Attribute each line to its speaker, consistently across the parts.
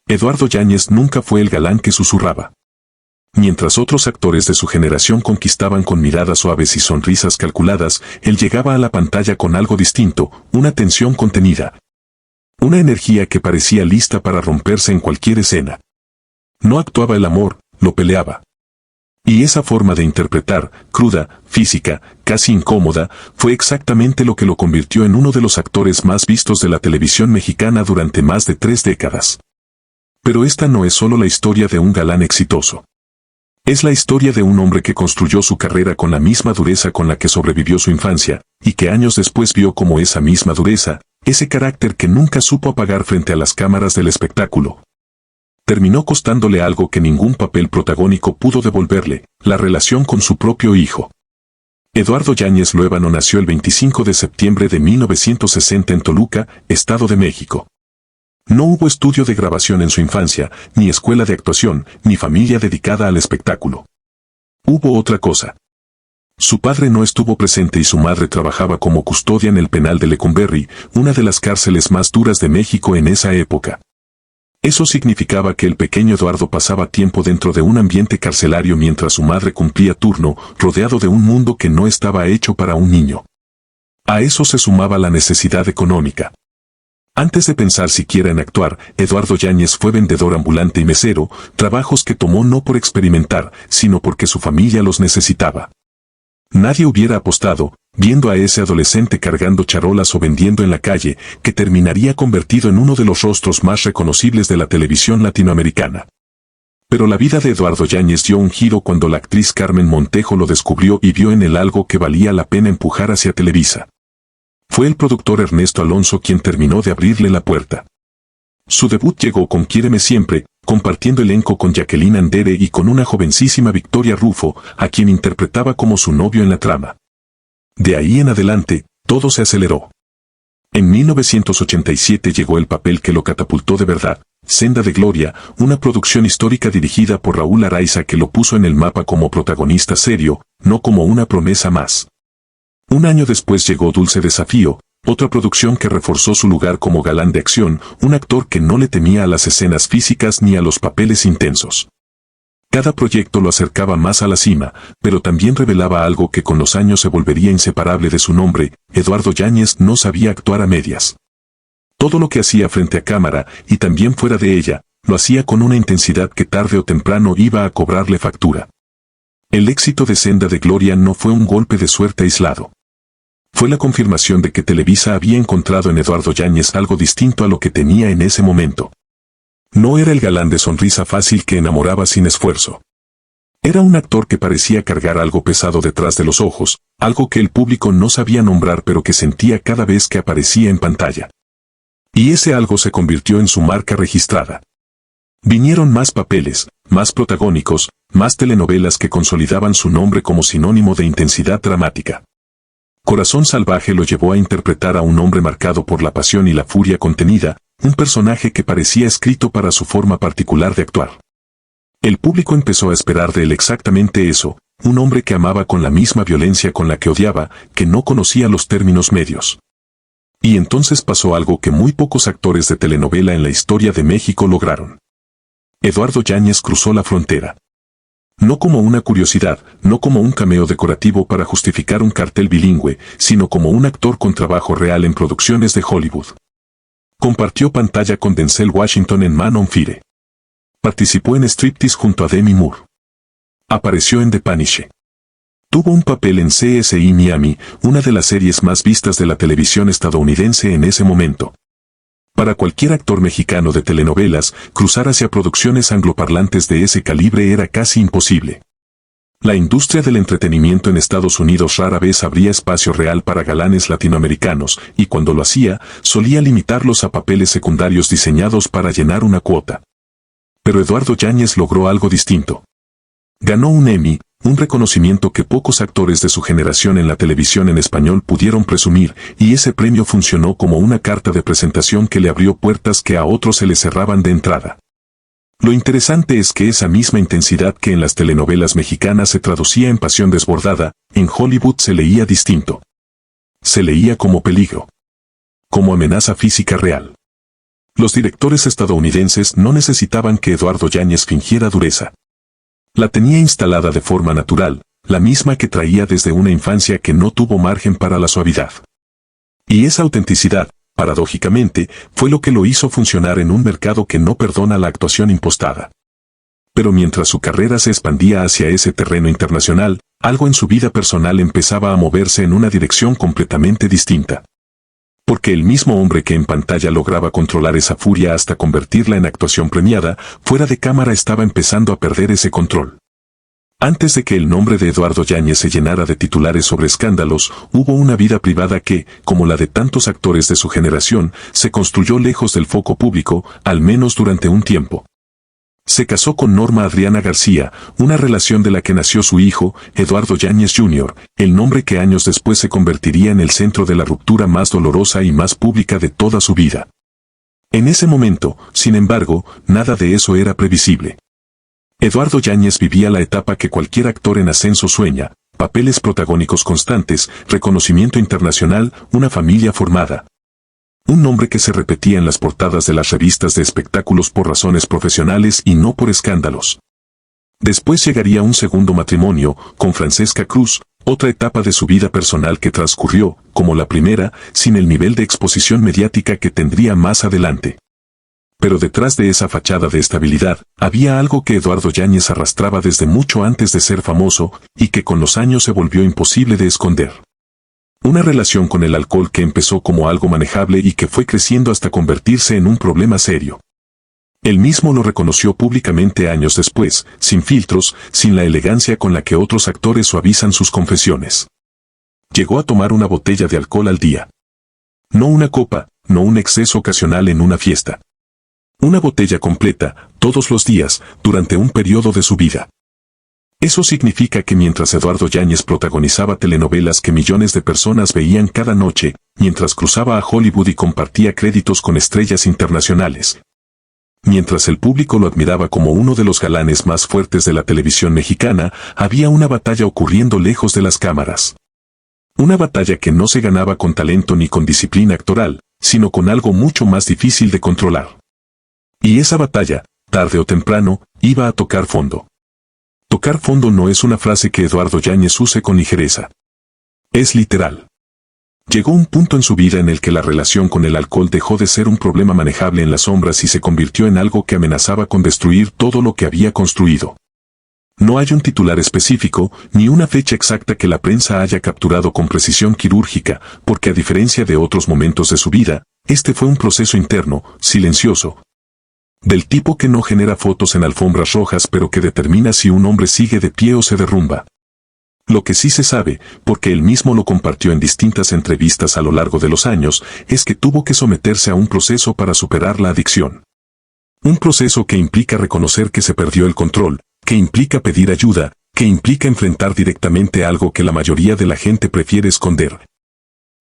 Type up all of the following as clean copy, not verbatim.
Speaker 1: Eduardo Yáñez nunca fue el galán que susurraba. Mientras otros actores de su generación conquistaban con miradas suaves y sonrisas calculadas, él llegaba a la pantalla con algo distinto, una tensión contenida. Una energía que parecía lista para romperse en cualquier escena. No actuaba el amor, lo peleaba. Y esa forma de interpretar, cruda, física, casi incómoda, fue exactamente lo que lo convirtió en uno de los actores más vistos de la televisión mexicana durante más de 3 décadas. Pero esta no es solo la historia de un galán exitoso. Es la historia de un hombre que construyó su carrera con la misma dureza con la que sobrevivió su infancia, y que años después vio como esa misma dureza, ese carácter que nunca supo apagar frente a las cámaras del espectáculo, terminó costándole algo que ningún papel protagónico pudo devolverle, la relación con su propio hijo. Eduardo Yáñez Luévano nació el 25 de septiembre de 1960 en Toluca, Estado de México. No hubo estudio de grabación en su infancia, ni escuela de actuación, ni familia dedicada al espectáculo. Hubo otra cosa. Su padre no estuvo presente y su madre trabajaba como custodia en el penal de Lecumberri, una de las cárceles más duras de México en esa época. Eso significaba que el pequeño Eduardo pasaba tiempo dentro de un ambiente carcelario mientras su madre cumplía turno, rodeado de un mundo que no estaba hecho para un niño. A eso se sumaba la necesidad económica. Antes de pensar siquiera en actuar, Eduardo Yáñez fue vendedor ambulante y mesero, trabajos que tomó no por experimentar, sino porque su familia los necesitaba. Nadie hubiera apostado, viendo a ese adolescente cargando charolas o vendiendo en la calle, que terminaría convertido en uno de los rostros más reconocibles de la televisión latinoamericana. Pero la vida de Eduardo Yáñez dio un giro cuando la actriz Carmen Montejo lo descubrió y vio en él algo que valía la pena empujar hacia Televisa. Fue el productor Ernesto Alonso quien terminó de abrirle la puerta. Su debut llegó con Quiéreme Siempre, compartiendo elenco con Jacqueline Andere y con una jovencísima Victoria Rufo, a quien interpretaba como su novio en la trama. De ahí en adelante, todo se aceleró. En 1987 llegó el papel que lo catapultó de verdad, Senda de Gloria, una producción histórica dirigida por Raúl Araiza que lo puso en el mapa como protagonista serio, no como una promesa más. Un año después llegó Dulce Desafío, otra producción que reforzó su lugar como galán de acción, un actor que no le temía a las escenas físicas ni a los papeles intensos. Cada proyecto lo acercaba más a la cima, pero también revelaba algo que con los años se volvería inseparable de su nombre: Eduardo Yáñez no sabía actuar a medias. Todo lo que hacía frente a cámara, y también fuera de ella, lo hacía con una intensidad que tarde o temprano iba a cobrarle factura. El éxito de Senda de Gloria no fue un golpe de suerte aislado. Fue la confirmación de que Televisa había encontrado en Eduardo Yáñez algo distinto a lo que tenía en ese momento. No era el galán de sonrisa fácil que enamoraba sin esfuerzo. Era un actor que parecía cargar algo pesado detrás de los ojos, algo que el público no sabía nombrar pero que sentía cada vez que aparecía en pantalla. Y ese algo se convirtió en su marca registrada. Vinieron más papeles, más protagónicos, más telenovelas que consolidaban su nombre como sinónimo de intensidad dramática. Corazón Salvaje lo llevó a interpretar a un hombre marcado por la pasión y la furia contenida, un personaje que parecía escrito para su forma particular de actuar. El público empezó a esperar de él exactamente eso, un hombre que amaba con la misma violencia con la que odiaba, que no conocía los términos medios. Y entonces pasó algo que muy pocos actores de telenovela en la historia de México lograron. Eduardo Yáñez cruzó la frontera. No como una curiosidad, no como un cameo decorativo para justificar un cartel bilingüe, sino como un actor con trabajo real en producciones de Hollywood. Compartió pantalla con Denzel Washington en Man on Fire. Participó en Striptease junto a Demi Moore. Apareció en The Punisher. Tuvo un papel en CSI Miami, una de las series más vistas de la televisión estadounidense en ese momento. Para cualquier actor mexicano de telenovelas, cruzar hacia producciones angloparlantes de ese calibre era casi imposible. La industria del entretenimiento en Estados Unidos rara vez abría espacio real para galanes latinoamericanos, y cuando lo hacía, solía limitarlos a papeles secundarios diseñados para llenar una cuota. Pero Eduardo Yáñez logró algo distinto. Ganó un Emmy, un reconocimiento que pocos actores de su generación en la televisión en español pudieron presumir, y ese premio funcionó como una carta de presentación que le abrió puertas que a otros se le cerraban de entrada. Lo interesante es que esa misma intensidad que en las telenovelas mexicanas se traducía en pasión desbordada, en Hollywood se leía distinto. Se leía como peligro. Como amenaza física real. Los directores estadounidenses no necesitaban que Eduardo Yáñez fingiera dureza. La tenía instalada de forma natural, la misma que traía desde una infancia que no tuvo margen para la suavidad. Y esa autenticidad, paradójicamente, fue lo que lo hizo funcionar en un mercado que no perdona la actuación impostada. Pero mientras su carrera se expandía hacia ese terreno internacional, algo en su vida personal empezaba a moverse en una dirección completamente distinta. Porque el mismo hombre que en pantalla lograba controlar esa furia hasta convertirla en actuación premiada, fuera de cámara estaba empezando a perder ese control. Antes de que el nombre de Eduardo Yáñez se llenara de titulares sobre escándalos, hubo una vida privada que, como la de tantos actores de su generación, se construyó lejos del foco público, al menos durante un tiempo. Se casó con Norma Adriana García, una relación de la que nació su hijo, Eduardo Yáñez Jr., el nombre que años después se convertiría en el centro de la ruptura más dolorosa y más pública de toda su vida. En ese momento, sin embargo, nada de eso era previsible. Eduardo Yáñez vivía la etapa que cualquier actor en ascenso sueña: papeles protagónicos constantes, reconocimiento internacional, una familia formada. Un nombre que se repetía en las portadas de las revistas de espectáculos por razones profesionales y no por escándalos. Después llegaría un segundo matrimonio, con Francesca Cruz, otra etapa de su vida personal que transcurrió, como la primera, sin el nivel de exposición mediática que tendría más adelante. Pero detrás de esa fachada de estabilidad, había algo que Eduardo Yáñez arrastraba desde mucho antes de ser famoso, y que con los años se volvió imposible de esconder. Una relación con el alcohol que empezó como algo manejable y que fue creciendo hasta convertirse en un problema serio. Él mismo lo reconoció públicamente años después, sin filtros, sin la elegancia con la que otros actores suavizan sus confesiones. Llegó a tomar una botella de alcohol al día. No una copa, no un exceso ocasional en una fiesta. Una botella completa, todos los días, durante un periodo de su vida. Eso significa que mientras Eduardo Yáñez protagonizaba telenovelas que millones de personas veían cada noche, mientras cruzaba a Hollywood y compartía créditos con estrellas internacionales, mientras el público lo admiraba como uno de los galanes más fuertes de la televisión mexicana, había una batalla ocurriendo lejos de las cámaras. Una batalla que no se ganaba con talento ni con disciplina actoral, sino con algo mucho más difícil de controlar. Y esa batalla, tarde o temprano, iba a tocar fondo. Tocar fondo no es una frase que Eduardo Yáñez use con ligereza. Es literal. Llegó un punto en su vida en el que la relación con el alcohol dejó de ser un problema manejable en las sombras y se convirtió en algo que amenazaba con destruir todo lo que había construido. No hay un titular específico, ni una fecha exacta que la prensa haya capturado con precisión quirúrgica, porque a diferencia de otros momentos de su vida, este fue un proceso interno, silencioso. Del tipo que no genera fotos en alfombras rojas pero que determina si un hombre sigue de pie o se derrumba. Lo que sí se sabe, porque él mismo lo compartió en distintas entrevistas a lo largo de los años, es que tuvo que someterse a un proceso para superar la adicción. Un proceso que implica reconocer que se perdió el control, que implica pedir ayuda, que implica enfrentar directamente algo que la mayoría de la gente prefiere esconder.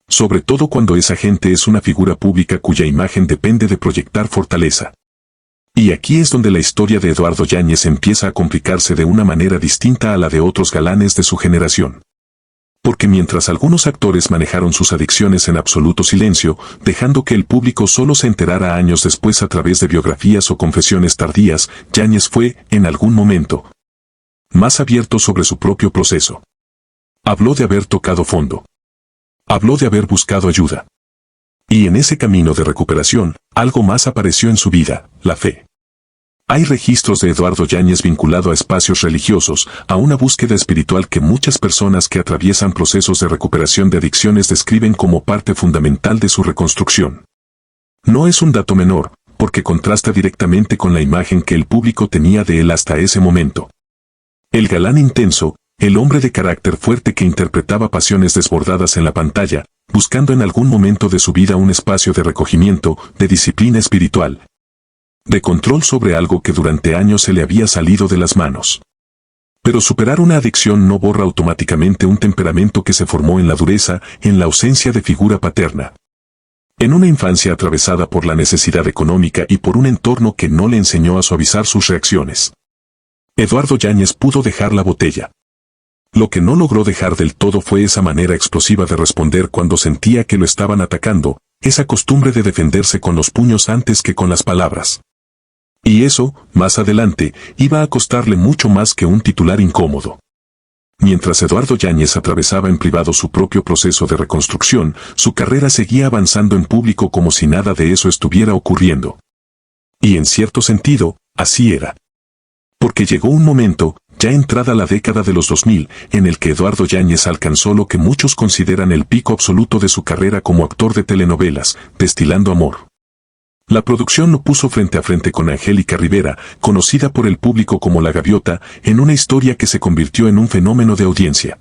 Speaker 1: Sobre todo cuando esa gente es una figura pública cuya imagen depende de proyectar fortaleza. Y aquí es donde la historia de Eduardo Yáñez empieza a complicarse de una manera distinta a la de otros galanes de su generación. Porque mientras algunos actores manejaron sus adicciones en absoluto silencio, dejando que el público solo se enterara años después a través de biografías o confesiones tardías, Yáñez fue, en algún momento, más abierto sobre su propio proceso. Habló de haber tocado fondo. Habló de haber buscado ayuda. Y en ese camino de recuperación, algo más apareció en su vida: la fe. Hay registros de Eduardo Yáñez vinculado a espacios religiosos, a una búsqueda espiritual que muchas personas que atraviesan procesos de recuperación de adicciones describen como parte fundamental de su reconstrucción. No es un dato menor, porque contrasta directamente con la imagen que el público tenía de él hasta ese momento. El galán intenso, el hombre de carácter fuerte que interpretaba pasiones desbordadas en la pantalla, buscando en algún momento de su vida un espacio de recogimiento, de disciplina espiritual, de control sobre algo que durante años se le había salido de las manos. Pero superar una adicción no borra automáticamente un temperamento que se formó en la dureza, en la ausencia de figura paterna. En una infancia atravesada por la necesidad económica y por un entorno que no le enseñó a suavizar sus reacciones. Eduardo Yáñez pudo dejar la botella. Lo que no logró dejar del todo fue esa manera explosiva de responder cuando sentía que lo estaban atacando, esa costumbre de defenderse con los puños antes que con las palabras. Y eso, más adelante, iba a costarle mucho más que un titular incómodo. Mientras Eduardo Yáñez atravesaba en privado su propio proceso de reconstrucción, su carrera seguía avanzando en público como si nada de eso estuviera ocurriendo. Y en cierto sentido, así era. Porque llegó un momento, ya entrada la década de los 2000, en el que Eduardo Yáñez alcanzó lo que muchos consideran el pico absoluto de su carrera como actor de telenovelas, Destilando Amor. La producción lo puso frente a frente con Angélica Rivera, conocida por el público como La Gaviota, en una historia que se convirtió en un fenómeno de audiencia.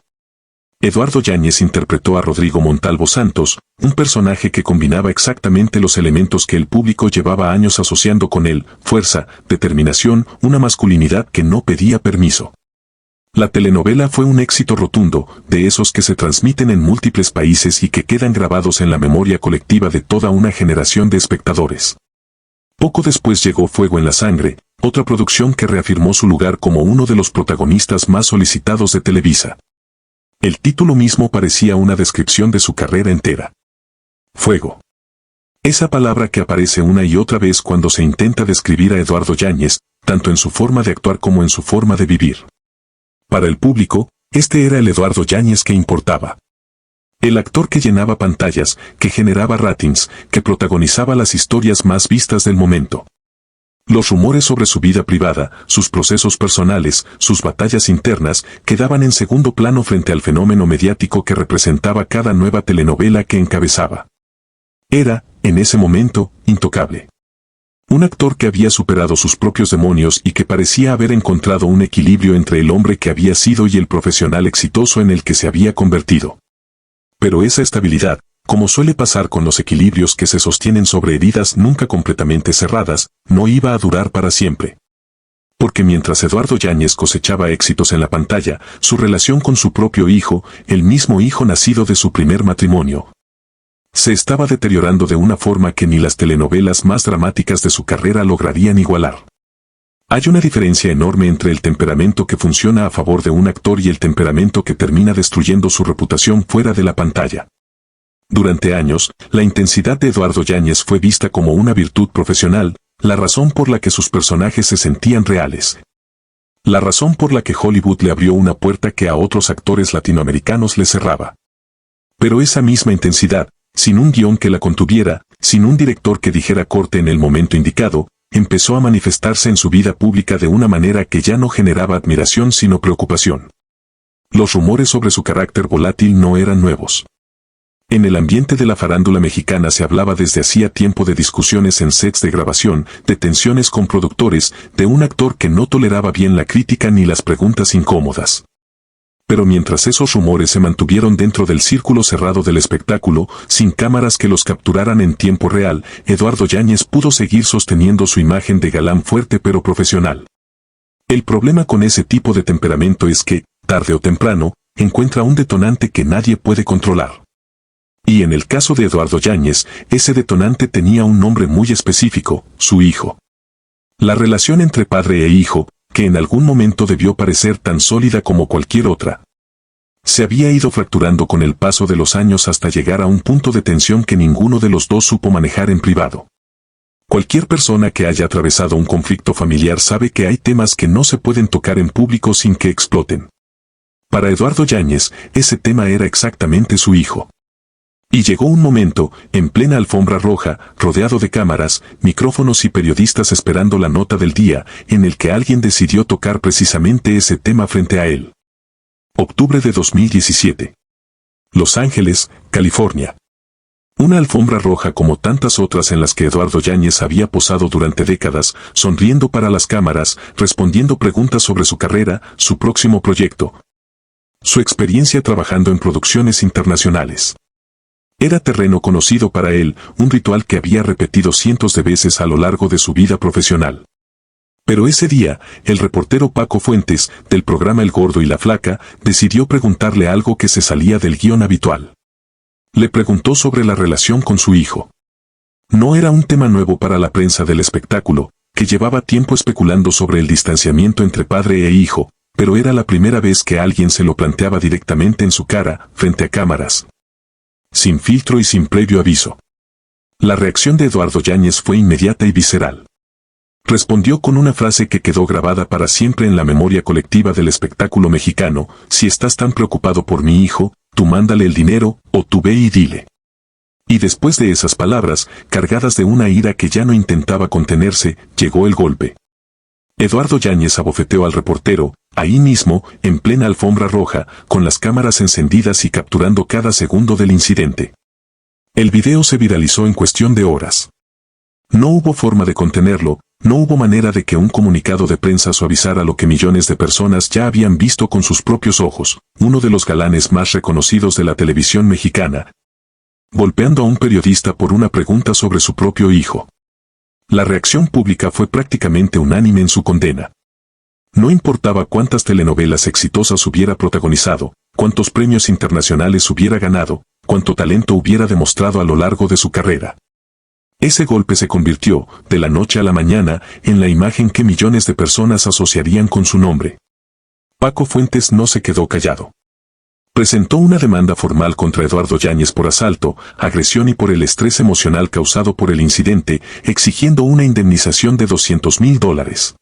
Speaker 1: Eduardo Yáñez interpretó a Rodrigo Montalvo Santos, un personaje que combinaba exactamente los elementos que el público llevaba años asociando con él: fuerza, determinación, una masculinidad que no pedía permiso. La telenovela fue un éxito rotundo, de esos que se transmiten en múltiples países y que quedan grabados en la memoria colectiva de toda una generación de espectadores. Poco después llegó Fuego en la Sangre, otra producción que reafirmó su lugar como uno de los protagonistas más solicitados de Televisa. El título mismo parecía una descripción de su carrera entera. Fuego. Esa palabra que aparece una y otra vez cuando se intenta describir a Eduardo Yáñez, tanto en su forma de actuar como en su forma de vivir. Para el público, este era el Eduardo Yáñez que importaba. El actor que llenaba pantallas, que generaba ratings, que protagonizaba las historias más vistas del momento. Los rumores sobre su vida privada, sus procesos personales, sus batallas internas, quedaban en segundo plano frente al fenómeno mediático que representaba cada nueva telenovela que encabezaba. Era, en ese momento, intocable. Un actor que había superado sus propios demonios y que parecía haber encontrado un equilibrio entre el hombre que había sido y el profesional exitoso en el que se había convertido. Pero esa estabilidad, como suele pasar con los equilibrios que se sostienen sobre heridas nunca completamente cerradas, no iba a durar para siempre. Porque mientras Eduardo Yáñez cosechaba éxitos en la pantalla, su relación con su propio hijo, el mismo hijo nacido de su primer matrimonio, se estaba deteriorando de una forma que ni las telenovelas más dramáticas de su carrera lograrían igualar. Hay una diferencia enorme entre el temperamento que funciona a favor de un actor y el temperamento que termina destruyendo su reputación fuera de la pantalla. Durante años, la intensidad de Eduardo Yáñez fue vista como una virtud profesional, la razón por la que sus personajes se sentían reales. La razón por la que Hollywood le abrió una puerta que a otros actores latinoamericanos le cerraba. Pero esa misma intensidad, sin un guión que la contuviera, sin un director que dijera corte en el momento indicado, empezó a manifestarse en su vida pública de una manera que ya no generaba admiración sino preocupación. Los rumores sobre su carácter volátil no eran nuevos. En el ambiente de la farándula mexicana se hablaba desde hacía tiempo de discusiones en sets de grabación, de tensiones con productores, de un actor que no toleraba bien la crítica ni las preguntas incómodas. Pero mientras esos rumores se mantuvieron dentro del círculo cerrado del espectáculo, sin cámaras que los capturaran en tiempo real, Eduardo Yáñez pudo seguir sosteniendo su imagen de galán fuerte pero profesional. El problema con ese tipo de temperamento es que, tarde o temprano, encuentra un detonante que nadie puede controlar. Y en el caso de Eduardo Yáñez, ese detonante tenía un nombre muy específico: su hijo. La relación entre padre e hijo, que en algún momento debió parecer tan sólida como cualquier otra, se había ido fracturando con el paso de los años hasta llegar a un punto de tensión que ninguno de los dos supo manejar en privado. Cualquier persona que haya atravesado un conflicto familiar sabe que hay temas que no se pueden tocar en público sin que exploten. Para Eduardo Yáñez, ese tema era exactamente su hijo. Y llegó un momento, en plena alfombra roja, rodeado de cámaras, micrófonos y periodistas esperando la nota del día, en el que alguien decidió tocar precisamente ese tema frente a él. Octubre de 2017. Los Ángeles, California. Una alfombra roja como tantas otras en las que Eduardo Yáñez había posado durante décadas, sonriendo para las cámaras, respondiendo preguntas sobre su carrera, su próximo proyecto, su experiencia trabajando en producciones internacionales. Era terreno conocido para él, un ritual que había repetido cientos de veces a lo largo de su vida profesional. Pero ese día, el reportero Paco Fuentes, del programa El Gordo y la Flaca, decidió preguntarle algo que se salía del guión habitual. Le preguntó sobre la relación con su hijo. No era un tema nuevo para la prensa del espectáculo, que llevaba tiempo especulando sobre el distanciamiento entre padre e hijo, pero era la primera vez que alguien se lo planteaba directamente en su cara, frente a cámaras. Sin filtro y sin previo aviso. La reacción de Eduardo Yáñez fue inmediata y visceral. Respondió con una frase que quedó grabada para siempre en la memoria colectiva del espectáculo mexicano: si estás tan preocupado por mi hijo, tú mándale el dinero, o tú ve y dile. Y después de esas palabras, cargadas de una ira que ya no intentaba contenerse, llegó el golpe. Eduardo Yáñez abofeteó al reportero, ahí mismo, en plena alfombra roja, con las cámaras encendidas y capturando cada segundo del incidente. El video se viralizó en cuestión de horas. No hubo forma de contenerlo, no hubo manera de que un comunicado de prensa suavizara lo que millones de personas ya habían visto con sus propios ojos: uno de los galanes más reconocidos de la televisión mexicana, golpeando a un periodista por una pregunta sobre su propio hijo. La reacción pública fue prácticamente unánime en su condena. No importaba cuántas telenovelas exitosas hubiera protagonizado, cuántos premios internacionales hubiera ganado, cuánto talento hubiera demostrado a lo largo de su carrera. Ese golpe se convirtió, de la noche a la mañana, en la imagen que millones de personas asociarían con su nombre. Paco Fuentes no se quedó callado. Presentó una demanda formal contra Eduardo Yáñez por asalto, agresión y por el estrés emocional causado por el incidente, exigiendo una indemnización de $200,000.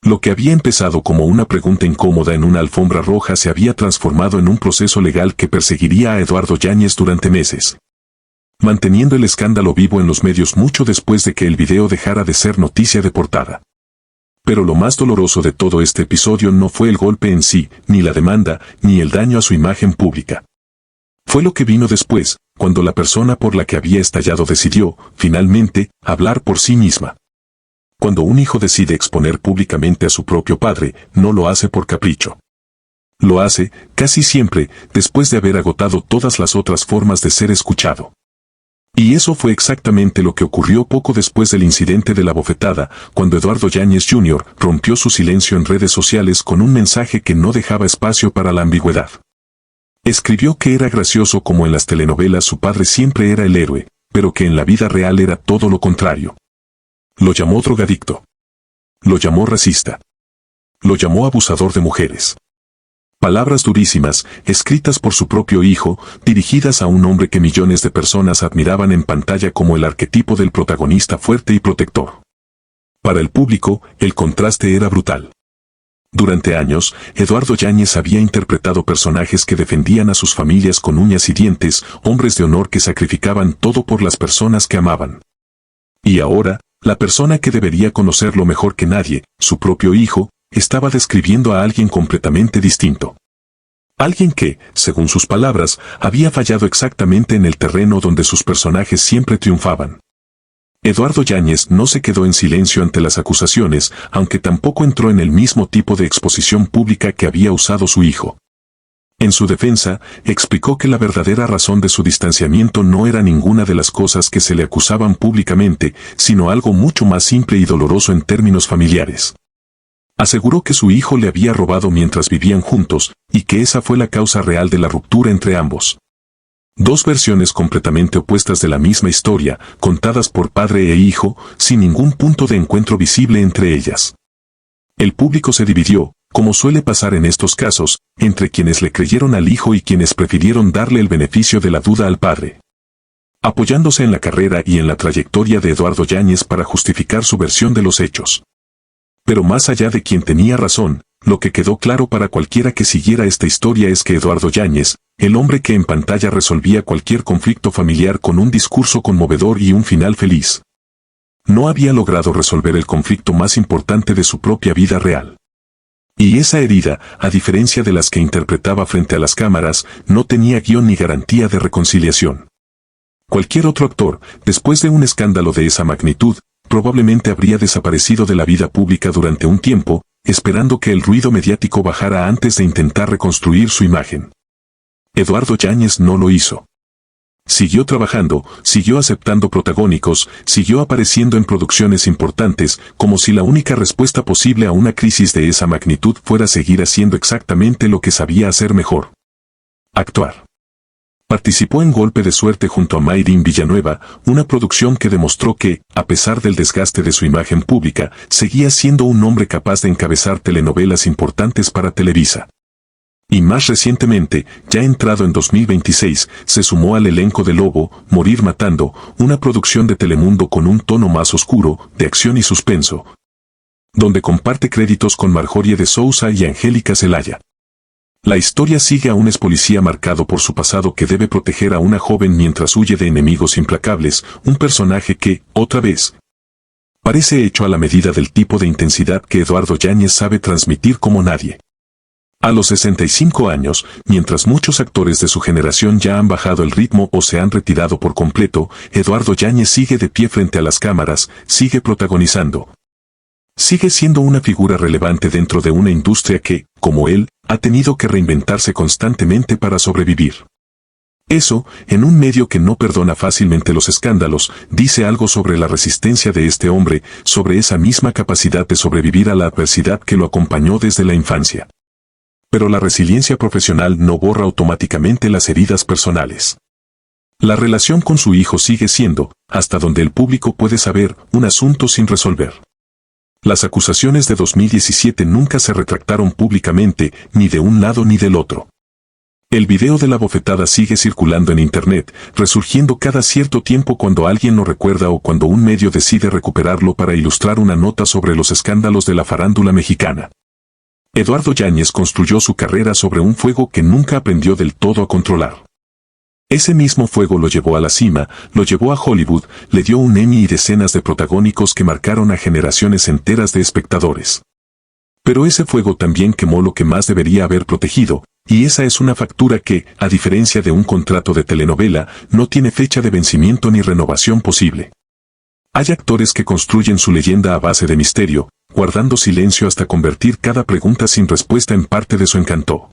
Speaker 1: Lo que había empezado como una pregunta incómoda en una alfombra roja se había transformado en un proceso legal que perseguiría a Eduardo Yáñez durante meses, manteniendo el escándalo vivo en los medios mucho después de que el video dejara de ser noticia de portada. Pero lo más doloroso de todo este episodio no fue el golpe en sí, ni la demanda, ni el daño a su imagen pública. Fue lo que vino después, cuando la persona por la que había estallado decidió, finalmente, hablar por sí misma. Cuando un hijo decide exponer públicamente a su propio padre, no lo hace por capricho. Lo hace, casi siempre, después de haber agotado todas las otras formas de ser escuchado. Y eso fue exactamente lo que ocurrió poco después del incidente de la bofetada, cuando Eduardo Yáñez Jr. rompió su silencio en redes sociales con un mensaje que no dejaba espacio para la ambigüedad. Escribió que era gracioso como en las telenovelas su padre siempre era el héroe, pero que en la vida real era todo lo contrario. Lo llamó drogadicto. Lo llamó racista. Lo llamó abusador de mujeres. Palabras durísimas, escritas por su propio hijo, dirigidas a un hombre que millones de personas admiraban en pantalla como el arquetipo del protagonista fuerte y protector. Para el público, el contraste era brutal. Durante años, Eduardo Yáñez había interpretado personajes que defendían a sus familias con uñas y dientes, hombres de honor que sacrificaban todo por las personas que amaban. Y ahora, la persona que debería conocerlo mejor que nadie, su propio hijo, estaba describiendo a alguien completamente distinto. Alguien que, según sus palabras, había fallado exactamente en el terreno donde sus personajes siempre triunfaban. Eduardo Yáñez no se quedó en silencio ante las acusaciones, aunque tampoco entró en el mismo tipo de exposición pública que había usado su hijo. En su defensa, explicó que la verdadera razón de su distanciamiento no era ninguna de las cosas que se le acusaban públicamente, sino algo mucho más simple y doloroso en términos familiares. Aseguró que su hijo le había robado mientras vivían juntos, y que esa fue la causa real de la ruptura entre ambos. Dos versiones completamente opuestas de la misma historia, contadas por padre e hijo, sin ningún punto de encuentro visible entre ellas. El público se dividió, como suele pasar en estos casos, entre quienes le creyeron al hijo y quienes prefirieron darle el beneficio de la duda al padre, apoyándose en la carrera y en la trayectoria de Eduardo Yáñez para justificar su versión de los hechos. Pero más allá de quien tenía razón, lo que quedó claro para cualquiera que siguiera esta historia es que Eduardo Yáñez, el hombre que en pantalla resolvía cualquier conflicto familiar con un discurso conmovedor y un final feliz, no había logrado resolver el conflicto más importante de su propia vida real. Y esa herida, a diferencia de las que interpretaba frente a las cámaras, no tenía guión ni garantía de reconciliación. Cualquier otro actor, después de un escándalo de esa magnitud, probablemente habría desaparecido de la vida pública durante un tiempo, esperando que el ruido mediático bajara antes de intentar reconstruir su imagen. Eduardo Yáñez no lo hizo. Siguió trabajando, siguió aceptando protagónicos, siguió apareciendo en producciones importantes, como si la única respuesta posible a una crisis de esa magnitud fuera seguir haciendo exactamente lo que sabía hacer mejor: actuar. Participó en Golpe de Suerte junto a Mayrín Villanueva, una producción que demostró que, a pesar del desgaste de su imagen pública, seguía siendo un hombre capaz de encabezar telenovelas importantes para Televisa. Y más recientemente, ya entrado en 2026, se sumó al elenco de Lobo, Morir Matando, una producción de Telemundo con un tono más oscuro, de acción y suspenso, donde comparte créditos con Marjorie de Sousa y Angélica Zelaya. La historia sigue a un expolicía marcado por su pasado que debe proteger a una joven mientras huye de enemigos implacables, un personaje que, otra vez, parece hecho a la medida del tipo de intensidad que Eduardo Yáñez sabe transmitir como nadie. A los 65 años, mientras muchos actores de su generación ya han bajado el ritmo o se han retirado por completo, Eduardo Yáñez sigue de pie frente a las cámaras, sigue protagonizando. Sigue siendo una figura relevante dentro de una industria que, como él, ha tenido que reinventarse constantemente para sobrevivir. Eso, en un medio que no perdona fácilmente los escándalos, dice algo sobre la resistencia de este hombre, sobre esa misma capacidad de sobrevivir a la adversidad que lo acompañó desde la infancia. Pero la resiliencia profesional no borra automáticamente las heridas personales. La relación con su hijo sigue siendo, hasta donde el público puede saber, un asunto sin resolver. Las acusaciones de 2017 nunca se retractaron públicamente, ni de un lado ni del otro. El video de la bofetada sigue circulando en internet, resurgiendo cada cierto tiempo cuando alguien lo recuerda o cuando un medio decide recuperarlo para ilustrar una nota sobre los escándalos de la farándula mexicana. Eduardo Yáñez construyó su carrera sobre un fuego que nunca aprendió del todo a controlar. Ese mismo fuego lo llevó a la cima, lo llevó a Hollywood, le dio un Emmy y decenas de protagónicos que marcaron a generaciones enteras de espectadores. Pero ese fuego también quemó lo que más debería haber protegido, y esa es una factura que, a diferencia de un contrato de telenovela, no tiene fecha de vencimiento ni renovación posible. Hay actores que construyen su leyenda a base de misterio, guardando silencio hasta convertir cada pregunta sin respuesta en parte de su encanto.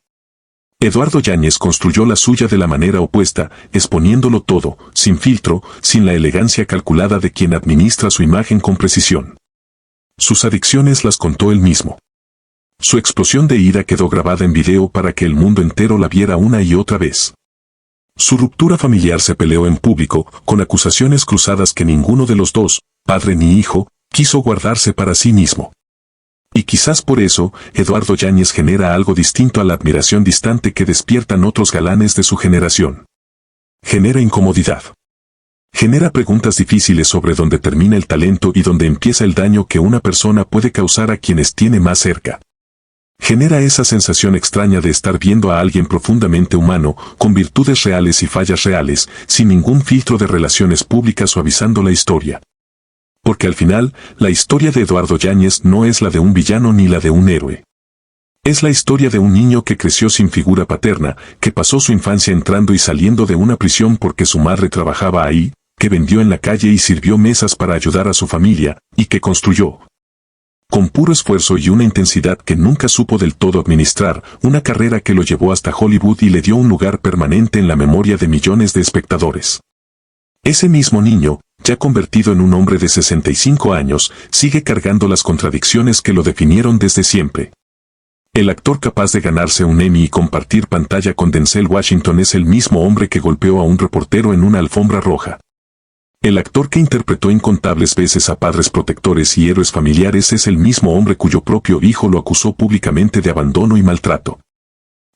Speaker 1: Eduardo Yáñez construyó la suya de la manera opuesta, exponiéndolo todo, sin filtro, sin la elegancia calculada de quien administra su imagen con precisión. Sus adicciones las contó él mismo. Su explosión de ira quedó grabada en video para que el mundo entero la viera una y otra vez. Su ruptura familiar se peleó en público, con acusaciones cruzadas que ninguno de los dos, padre ni hijo, quiso guardarse para sí mismo. Y quizás por eso, Eduardo Yáñez genera algo distinto a la admiración distante que despiertan otros galanes de su generación. Genera incomodidad. Genera preguntas difíciles sobre dónde termina el talento y dónde empieza el daño que una persona puede causar a quienes tiene más cerca. Genera esa sensación extraña de estar viendo a alguien profundamente humano, con virtudes reales y fallas reales, sin ningún filtro de relaciones públicas suavizando la historia. Porque al final, la historia de Eduardo Yáñez no es la de un villano ni la de un héroe. Es la historia de un niño que creció sin figura paterna, que pasó su infancia entrando y saliendo de una prisión porque su madre trabajaba ahí, que vendió en la calle y sirvió mesas para ayudar a su familia, y que construyó, con puro esfuerzo y una intensidad que nunca supo del todo administrar, una carrera que lo llevó hasta Hollywood y le dio un lugar permanente en la memoria de millones de espectadores. Ese mismo niño, ya convertido en un hombre de 65 años, sigue cargando las contradicciones que lo definieron desde siempre. El actor capaz de ganarse un Emmy y compartir pantalla con Denzel Washington es el mismo hombre que golpeó a un reportero en una alfombra roja. El actor que interpretó incontables veces a padres protectores y héroes familiares es el mismo hombre cuyo propio hijo lo acusó públicamente de abandono y maltrato.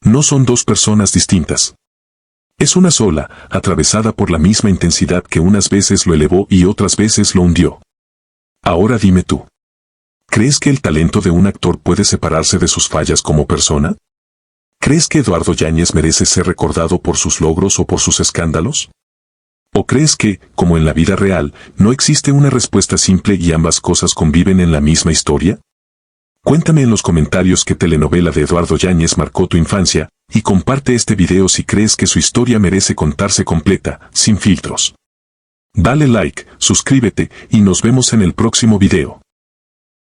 Speaker 1: No son dos personas distintas. Es una sola, atravesada por la misma intensidad que unas veces lo elevó y otras veces lo hundió. Ahora dime tú. ¿Crees que el talento de un actor puede separarse de sus fallas como persona? ¿Crees que Eduardo Yáñez merece ser recordado por sus logros o por sus escándalos? ¿O crees que, como en la vida real, no existe una respuesta simple y ambas cosas conviven en la misma historia? Cuéntame en los comentarios qué telenovela de Eduardo Yáñez marcó tu infancia, y comparte este video si crees que su historia merece contarse completa, sin filtros. Dale like, suscríbete, y nos vemos en el próximo video.